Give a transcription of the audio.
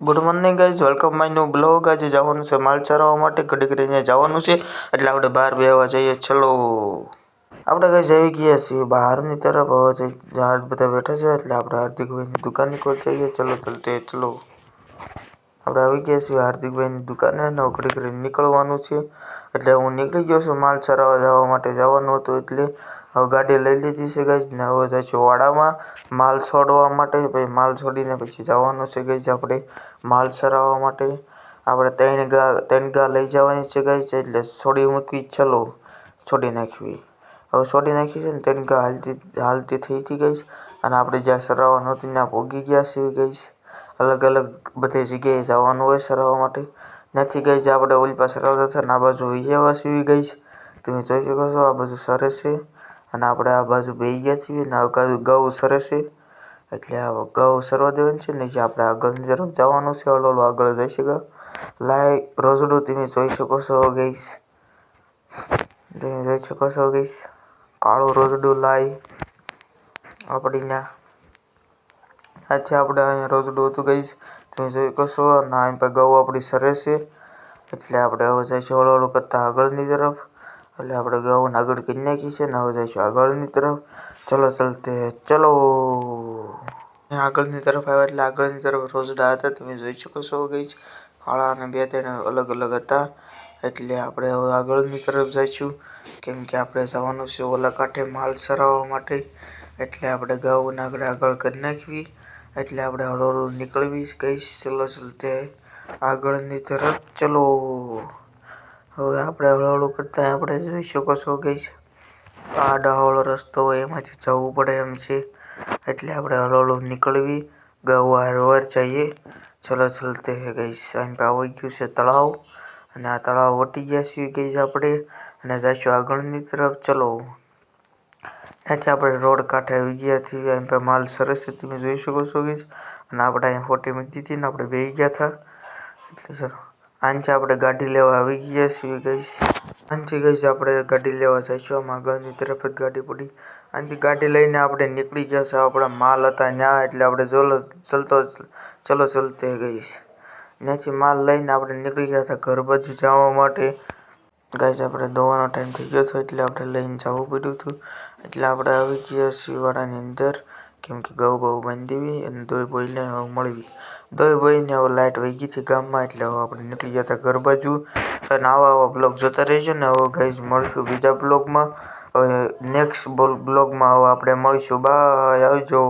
Good morning guys, welcome my new blog. આજે જવાનું છે માલ ચરાવવા માટે, ઘડી ઘડીને જવાનું છે એટલે આપણે બહાર બેહવા જઈએ. ચલો આપણે ગાઈઝ આવી ગયા છીએ બહારની તરફ. હવે બધા બેઠા છે એટલે આપણે હાર્દિકભાઈની દુકાન પર જઈએ. ચલો ચલતે ચલો. આપણે આવી ગયા છીએ હાર્દિકભાઈની દુકાને અને ઘડી ઘડી નીકળવાનું છે એટલે હું નીકળી ગયો છું માલ ચરાવવા જવા માટે. જવાનું હતું એટલે હવે ગાડી લઈ લીધી છે ગાઈઝ ને હવે જાય છે વાડામાં માલ છોડવા માટે. પછી માલ છોડીને પછી જવાનું છે ગાઈઝ આપણે માલ ચરાવવા માટે. આપણે ત્રણ ગા લઈ જવાની છે ગાઈઝ એટલે છોડી મૂકવી. ચલો છોડી નાખવી. હવે છોડી નાખી છે ને ત્રણ ગા હાલતી થઈ હતી ગાઈઝ અને આપણે જ્યાં ચરાવવાનું હતું ત્યાં પહોંચી ગયા છીએ ગાઈઝ. અલગ અલગ બધી જગ્યાએ જવાનું હોય ચરાવવા માટે. નથી ગાઈઝ આપણે ઓલી પાસે ચરાવતા હતા ને આ બાજુ વિજયવા છીએ ગાઈઝ. તમે જોઈ શકો છો આ બાજુ સરે છે અને આપણે આ બાજુ બેસી ગયા છીએ ને આ ગૌ સરે છે એટલે આ ગૌ સરવા દેવાની છે ને જે આપણે આગળની તરફ જવાનું છે. હળવળ આગળ જઈ શકે. લાઈ રોજડું તમે જોઈ શકો છો ગાઈઝ. તમે જોઈ શકો છો ગાઈઝ કાળું રોજડું લાઈ આપણી આથી આપણે અહીંયા રોજડું હતું ગાઈઝ. તમે જોઈ શકો છો અને અહીં પર ગૌ આપણી સરે છે એટલે આપણે હવે જઈશું હળવળ કરતા આગળની તરફ. એટલે આપણે ગૌને આગળ કરી નાખી છે ને હવે જઈશું આગળની તરફ. ચલો ચલતે ચલો. આગળની તરફ આવ્યા એટલે આગળની તરફ રોજડા હતા. તમે જોઈ શકો છો ગાઈઝ કાળા અને બે ત્રણ અલગ અલગ હતા. એટલે આપણે હવે આગળની તરફ જઈશું કેમ કે આપણે જવાનું છે ઓલા કાંઠે માલ ચરાવવા માટે. એટલે આપણે ગૌને આગળ કરી નાખવી એટલે આપણે હળવળ નીકળવી ગાઈઝ. ચલો ચલતે આગળની તરફ ચલો. હવે આપણે હળવળ કરતા આપણે જોઈ શકો છો ગાઈઝ આ ડાહોળો રસ્તો હોય એમાંથી જવું પડે એમ છે એટલે આપણે હળવળ નીકળવી. ગૌ વાર જઈએ. ચલો ચલતે ગાઈઝ. અહીં પર આવી ગયું છે તળાવ અને આ તળાવ વટી ગયા છીએ ગાઈઝ આપણે અને જઈશું આગળની તરફ. ચલો ત્યાંથી આપણે રોડ કાંઠે આવી ગયા છીએ. અહીં પર માલ સરસ છે તમે જોઈ શકો છો ગાઈઝ અને આપણે અહીંયા ફોટી મૂકી હતી ને આપણે બેસી ગયા હતા એટલે ચલો આનાથી આપણે ગાડી લેવા આવી ગયા છીએ ગાઈઝ. આનાથી ગાઈઝ આપણે ગાડી લેવા જઈશું. આમ આગળની તરફ જ ગાડી પડી. આનાથી ગાડી લઈને આપણે નીકળી ગયા છે આપણા માલ હતા ત્યાં એટલે આપણે ચલો ચલતે ગાઈઝ. ત્યાંથી માલ લઈને આપણે નીકળી ગયા હતા ઘર બાજુ જવા માટે ગાઈઝ. આપણે દવાનો ટાઈમ થઈ ગયો હતો એટલે આપણે લઈને જવું પડ્યું હતું એટલે આપણે આવી ગયા છીએ વાડાની અંદર કેમ કે ગૌ બહુ બાંધી અને દોઈ બોઈને મળવી. દોઈ બોઈને હવે લાઇટ વહી ગઈ હતી ગામમાં એટલે હવે આપણે નીકળી ગયા હતા ઘર બાજુ. અને આવા બ્લોગ જોતા રહેજો ને. હવે ગાઈઝ મળશું બીજા બ્લોગમાં. હવે નેક્સ્ટ બ્લોગમાં હવે આપણે મળીશું. બાય આવજો.